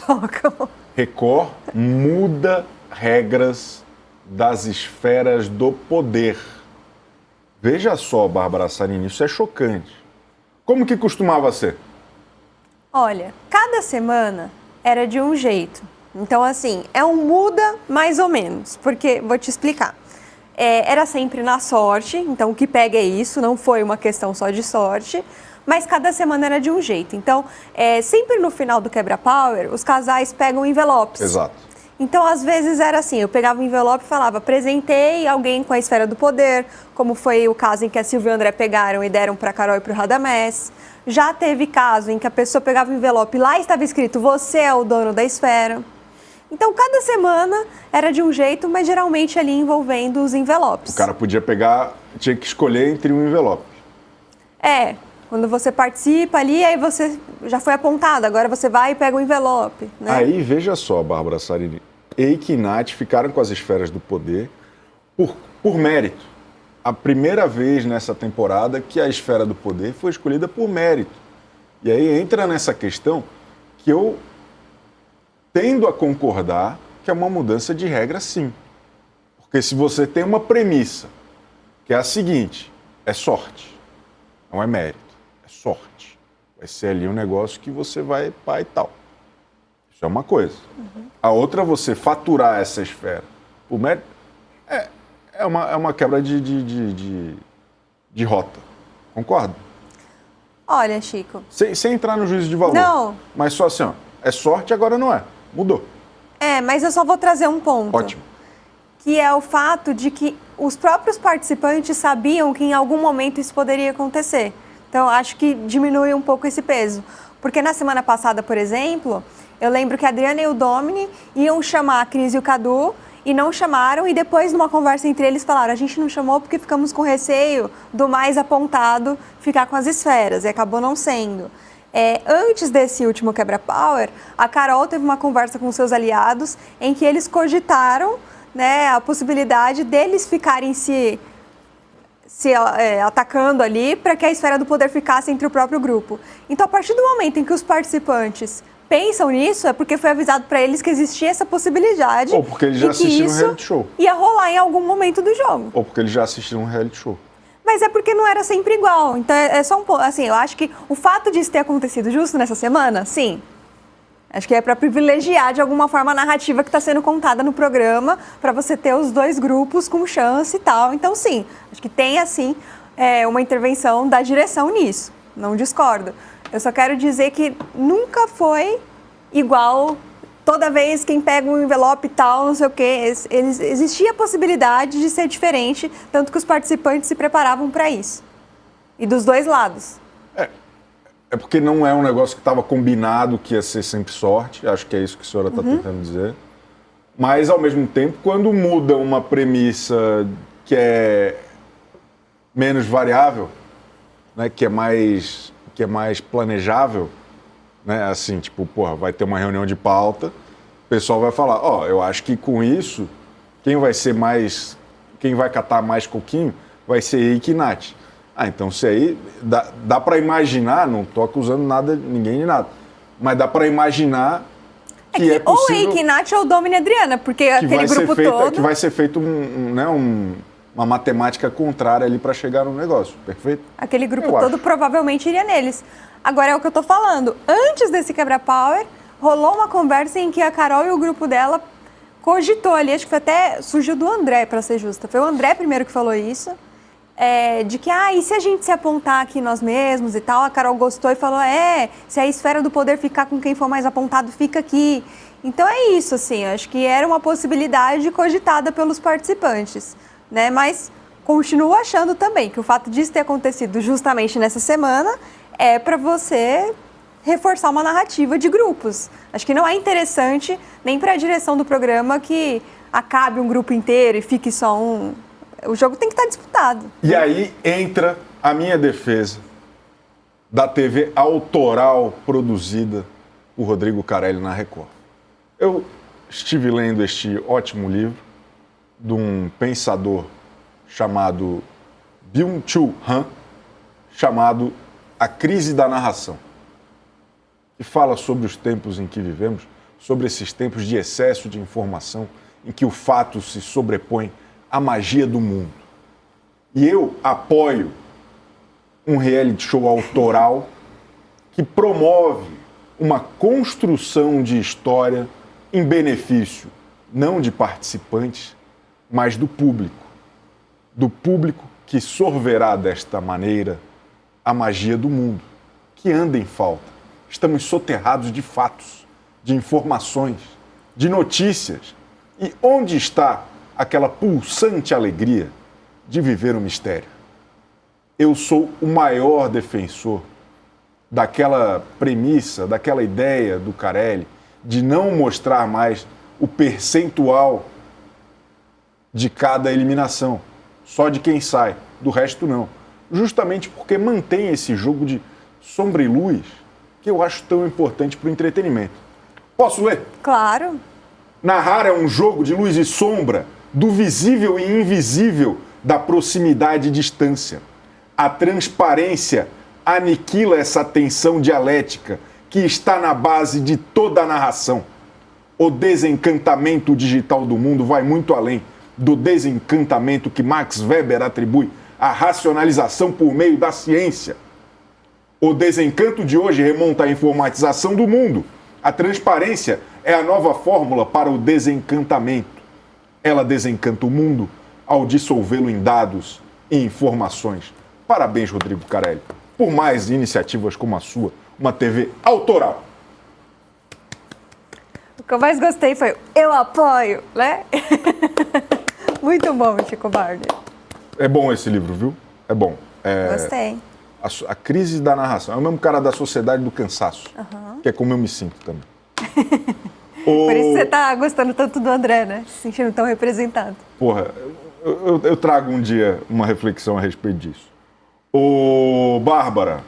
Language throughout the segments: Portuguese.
Fofocam. Record muda regras das esferas do poder. Veja só, Bárbara Sarini, isso é chocante. Como que costumava ser? Olha, cada semana era de um jeito. Então, assim, é um muda mais ou menos, porque, vou te explicar. Era sempre na sorte, então o que pega é isso, não foi uma questão só de sorte, mas cada semana era de um jeito. Então, sempre no final do Quebra-Power, os casais pegam envelopes. Exato. Então, às vezes era assim, eu pegava o envelope e falava, apresentei alguém com a esfera do poder, como foi o caso em que a Silvia e o André pegaram e deram para a Carol e para o Radamés. Já teve caso em que a pessoa pegava o envelope e lá estava escrito, você é o dono da esfera. Então, cada semana era de um jeito, mas geralmente ali envolvendo os envelopes. O cara podia pegar, tinha que escolher entre um envelope. Quando você participa ali, aí você já foi apontado, agora você vai e pega o envelope. Né? Aí, veja só, Bárbara Sarini, Eike e Nath ficaram com as esferas do poder por mérito. A primeira vez nessa temporada que a esfera do poder foi escolhida por mérito. E aí entra nessa questão que eu tendo a concordar que é uma mudança de regra, sim. Porque se você tem uma premissa, que é a seguinte, é sorte, não é mérito, é sorte. Vai ser ali um negócio que você vai pá e tal. Isso é uma coisa. A outra, você faturar essa esfera. O mérito é uma quebra de rota. Concorda? Olha, Chico... Sem entrar no juízo de valor. Não. Mas só assim, ó, é sorte, agora não é. Mudou. Mas eu só vou trazer um ponto. Ótimo. Que é o fato de que os próprios participantes sabiam que em algum momento isso poderia acontecer. Então, acho que diminui um pouco esse peso. Porque na semana passada, por exemplo, eu lembro que a Adriana e o Domini iam chamar a Cris e o Cadu e não chamaram. E depois, numa conversa entre eles, falaram, a gente não chamou porque ficamos com receio do mais apontado ficar com as esferas. E acabou não sendo. Antes desse último Quebra-Power, a Carol teve uma conversa com seus aliados em que eles cogitaram, né, a possibilidade deles ficarem se atacando ali para que a esfera do poder ficasse entre o próprio grupo. Então, a partir do momento em que os participantes pensam nisso, é porque foi avisado para eles que existia essa possibilidade. Ou porque eles já assistiram um reality show. Ia rolar em algum momento do jogo. Ou porque eles já assistiram um reality show. Mas é porque não era sempre igual. Então, é só um pouco. Assim, eu acho que o fato disso ter acontecido justo nessa semana, sim. Acho que é para privilegiar, de alguma forma, a narrativa que está sendo contada no programa, para você ter os dois grupos com chance e tal. Então, sim, acho que tem, assim, uma intervenção da direção nisso. Não discordo. Eu só quero dizer que nunca foi igual. Toda vez quem pega um envelope e tal, não sei o quê, existia a possibilidade de ser diferente, tanto que os participantes se preparavam para isso. E dos dois lados. É porque não é um negócio que estava combinado que ia ser sempre sorte, acho que é isso que a senhora está tentando dizer. Mas, ao mesmo tempo, quando muda uma premissa que é menos variável, né, que é mais planejável, né, assim, tipo, vai ter uma reunião de pauta, o pessoal vai falar, eu acho que com isso, quem vai catar mais coquinho vai ser Eike e Nath. Então se aí, dá para imaginar, não estou acusando ninguém de nada, mas dá para imaginar que é possível... Ou Eike e Nath ou Domini e Adriana, porque aquele grupo todo... Que vai ser feito uma matemática contrária ali para chegar no negócio, perfeito? Aquele grupo todo provavelmente iria neles. Agora é o que eu tô falando. Antes desse Quebra-Power, rolou uma conversa em que a Carol e o grupo dela cogitou ali, acho que foi até, surgiu do André, para ser justa. Foi o André primeiro que falou isso, de que, e se a gente se apontar aqui nós mesmos e tal? A Carol gostou e falou, se a esfera do poder ficar com quem for mais apontado, fica aqui. Então é isso, assim, acho que era uma possibilidade cogitada pelos participantes, né? Mas continuo achando também que o fato disso ter acontecido justamente nessa semana é para você reforçar uma narrativa de grupos. Acho que não é interessante nem para a direção do programa que acabe um grupo inteiro e fique só um. O jogo tem que estar disputado. E aí entra a minha defesa da TV autoral produzida por Rodrigo Carelli na Record. Eu estive lendo este ótimo livro de um pensador chamado Byung-Chul Han, chamado A Crise da Narração, que fala sobre os tempos em que vivemos, sobre esses tempos de excesso de informação em que o fato se sobrepõe à magia do mundo. E eu apoio um reality show autoral que promove uma construção de história em benefício não de participantes, mas do público. Do público que sorverá desta maneira a magia do mundo, que anda em falta. Estamos soterrados de fatos, de informações, de notícias. E onde está aquela pulsante alegria de viver o mistério? Eu sou o maior defensor daquela premissa, daquela ideia do Carelli de não mostrar mais o percentual de cada eliminação, só de quem sai, do resto não. Justamente porque mantém esse jogo de sombra e luz que eu acho tão importante para o entretenimento. Posso ler? Claro. Narrar é um jogo de luz e sombra, do visível e invisível, da proximidade e distância. A transparência aniquila essa tensão dialética que está na base de toda a narração. O desencantamento digital do mundo vai muito além do desencantamento que Max Weber atribui à racionalização por meio da ciência. O desencanto de hoje remonta à informatização do mundo. A transparência é a nova fórmula para o desencantamento. Ela desencanta o mundo ao dissolvê-lo em dados e informações. Parabéns, Rodrigo Carelli, por mais iniciativas como a sua, uma TV autoral. O que eu mais gostei foi eu apoio, né? Muito bom, Chico Barney. É bom esse livro, viu? É bom. Gostei. A crise da narração. É o mesmo cara da Sociedade do Cansaço, que é como eu me sinto também. Por isso você tá gostando tanto do André, né? Se sentindo tão representado. Porra, eu trago um dia uma reflexão a respeito disso. Ô, Bárbara,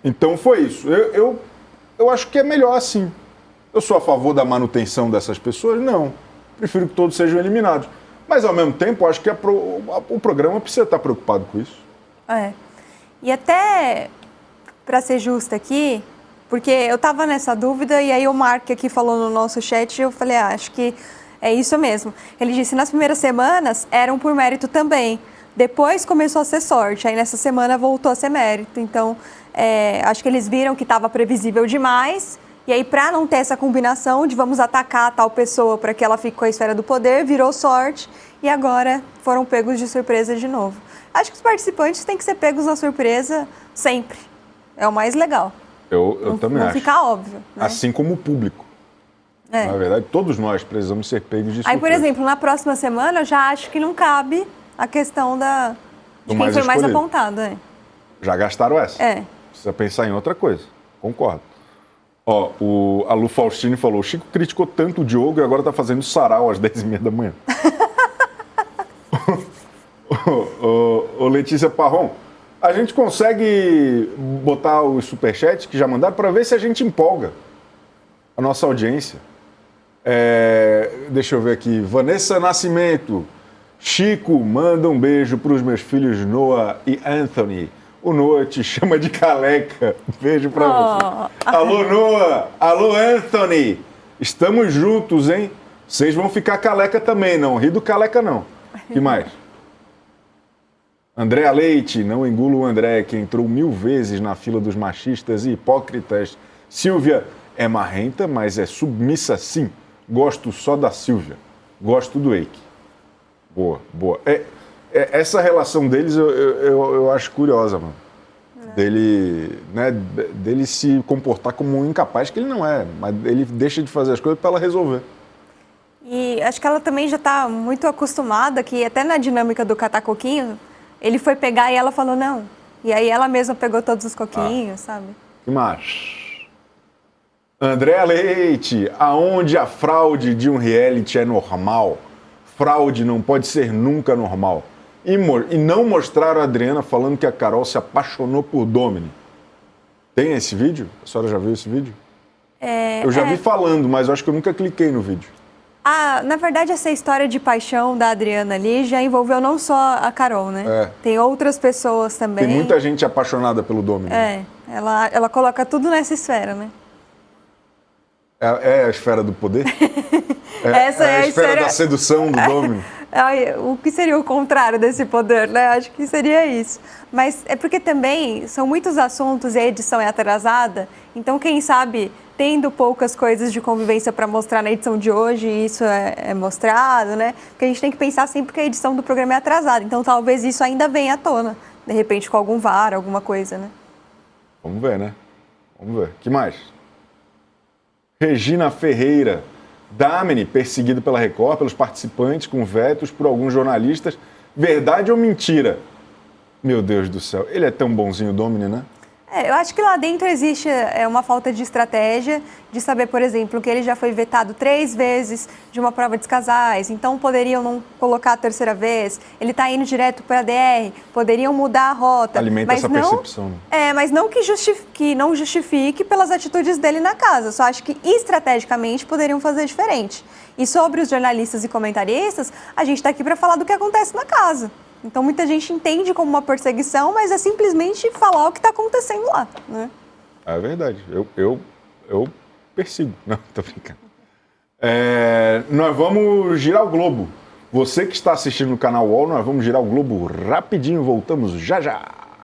então foi isso. Eu acho que é melhor assim. Eu sou a favor da manutenção dessas pessoas? Não. Prefiro que todos sejam eliminados. Mas, ao mesmo tempo, acho que o programa precisa estar preocupado com isso. É. E até, para ser justa aqui, porque eu estava nessa dúvida e aí o Mark aqui falou no nosso chat e eu falei, acho que é isso mesmo. Ele disse, nas primeiras semanas eram por mérito também. Depois começou a ser sorte. Aí, nessa semana, voltou a ser mérito. Então, acho que eles viram que estava previsível demais. E aí, para não ter essa combinação de vamos atacar a tal pessoa para que ela fique com a esfera do poder, virou sorte e agora foram pegos de surpresa de novo. Acho que os participantes têm que ser pegos na surpresa sempre. É o mais legal. Eu também acho. Não ficar óbvio. Né? Assim como o público. Na verdade, todos nós precisamos ser pegos de surpresa. Aí, por exemplo, na próxima semana, eu já acho que não cabe a questão de quem foi mais apontado. Já gastaram essa? Precisa pensar em outra coisa. Concordo. Ó, a Lu Faustini falou, o Chico criticou tanto o Diogo e agora tá fazendo sarau às 10h30 da manhã. Ô, Letícia Parron, a gente consegue botar os superchats que já mandaram para ver se a gente empolga a nossa audiência. Deixa eu ver aqui. Vanessa Nascimento. Chico, manda um beijo para os meus filhos Noah e Anthony. O Noah te chama de careca. Beijo pra você. Alô, Noah. Alô, Anthony. Estamos juntos, hein? Vocês vão ficar careca também, não. Ri do careca, não. Que mais? Andréa Leite. Não engula o André, que entrou 1000 vezes na fila dos machistas e hipócritas. Silvia é marrenta, mas é submissa sim. Gosto só da Silvia. Gosto do Eike. Boa, boa. Essa relação deles eu acho curiosa, mano. Dele se comportar como um incapaz, que ele não é, mas ele deixa de fazer as coisas para ela resolver. E acho que ela também já está muito acostumada, que até na dinâmica do catar coquinho, ele foi pegar e ela falou não. E aí ela mesma pegou todos os coquinhos, sabe? Que mais? Andréa Leite, aonde a fraude de um reality é normal, fraude não pode ser nunca normal. E não mostraram a Adriana falando que a Carol se apaixonou por Domini. Tem esse vídeo? A senhora já viu esse vídeo? Eu já vi falando, mas eu acho que eu nunca cliquei no vídeo. Na verdade, essa história de paixão da Adriana ali já envolveu não só a Carol, né? Tem outras pessoas também. Tem muita gente apaixonada pelo Domini. Ela coloca tudo nessa esfera, né? É a esfera do poder? Essa é a esfera da sedução do Domini. O que seria o contrário desse poder, né? Acho que seria isso. Mas é porque também são muitos assuntos e a edição é atrasada. Então, quem sabe, tendo poucas coisas de convivência para mostrar na edição de hoje, isso é mostrado, né? Porque a gente tem que pensar sempre que a edição do programa é atrasada. Então, talvez isso ainda venha à tona. De repente, com algum VAR, alguma coisa, né? Vamos ver, né? Vamos ver. Que mais? Regina Ferreira. Damini, perseguido pela Record, pelos participantes, com vetos por alguns jornalistas. Verdade ou mentira? Meu Deus do céu. Ele é tão bonzinho, o Domini, né? Eu acho que lá dentro existe uma falta de estratégia, de saber, por exemplo, que ele já foi vetado 3 vezes de uma prova de casais, então poderiam não colocar a terceira vez, ele está indo direto para a DR, poderiam mudar a rota. Alimenta essa percepção. Mas não que não justifique pelas atitudes dele na casa, só acho que estrategicamente poderiam fazer diferente. E sobre os jornalistas e comentaristas, a gente está aqui para falar do que acontece na casa. Então, muita gente entende como uma perseguição, mas é simplesmente falar o que está acontecendo lá, né? É verdade. Eu persigo. Não, tô brincando. Nós vamos girar o globo. Você que está assistindo no canal UOL, nós vamos girar o globo rapidinho. Voltamos já já.